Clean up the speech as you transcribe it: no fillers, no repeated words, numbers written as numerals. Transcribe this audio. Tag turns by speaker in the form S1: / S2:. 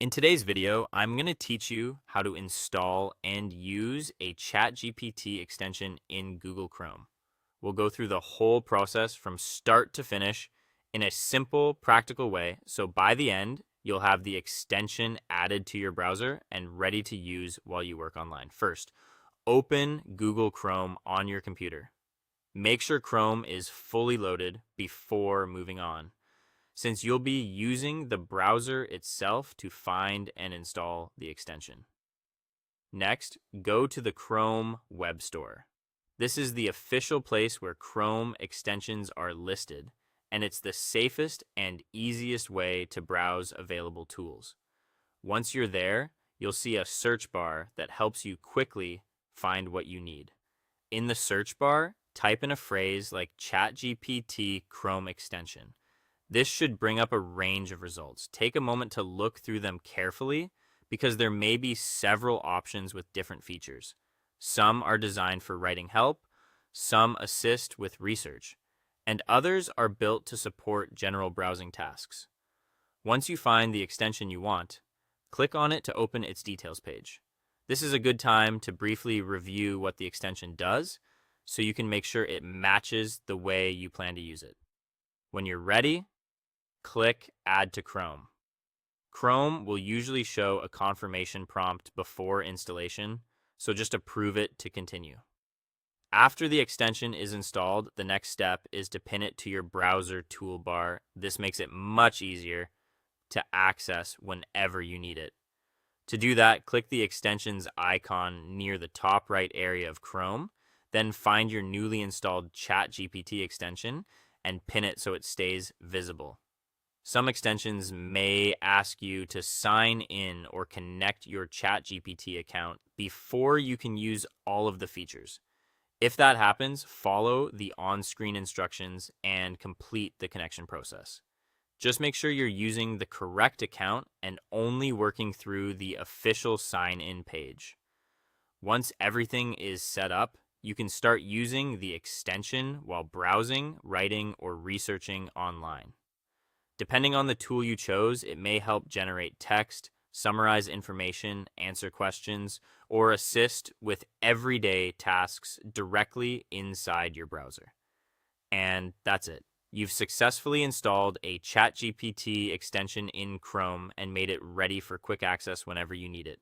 S1: In today's video, I'm going to teach you how to install and use a ChatGPT extension in Google Chrome. We'll go through the whole process from start to finish in a simple, practical way. So by the end, you'll have the extension added to your browser and ready to use while you work online. First, open Google Chrome on your computer. Make sure Chrome is fully loaded before moving on, since you'll be using the browser itself to find and install the extension. Next, go to the Chrome Web Store. This is the official place where Chrome extensions are listed, and it's the safest and easiest way to browse available tools. Once you're there, you'll see a search bar that helps you quickly find what you need. In the search bar, type in a phrase like ChatGPT Chrome extension. This should bring up a range of results. Take a moment to look through them carefully because there may be several options with different features. Some are designed for writing help, some assist with research, and others are built to support general browsing tasks. Once you find the extension you want, click on it to open its details page. This is a good time to briefly review what the extension does so you can make sure it matches the way you plan to use it. When you're ready, click Add to Chrome. Chrome will usually show a confirmation prompt before installation, so just approve it to continue. After the extension is installed, the next step is to pin it to your browser toolbar. This makes it much easier to access whenever you need it. To do that, click the extensions icon near the top right area of Chrome, then find your newly installed ChatGPT extension and pin it so it stays visible. Some extensions may ask you to sign in or connect your ChatGPT account before you can use all of the features. If that happens, follow the on-screen instructions and complete the connection process. Just make sure you're using the correct account and only working through the official sign-in page. Once everything is set up, you can start using the extension while browsing, writing, or researching online. Depending on the tool you chose, it may help generate text, summarize information, answer questions, or assist with everyday tasks directly inside your browser. And that's it. You've successfully installed a ChatGPT extension in Chrome and made it ready for quick access whenever you need it.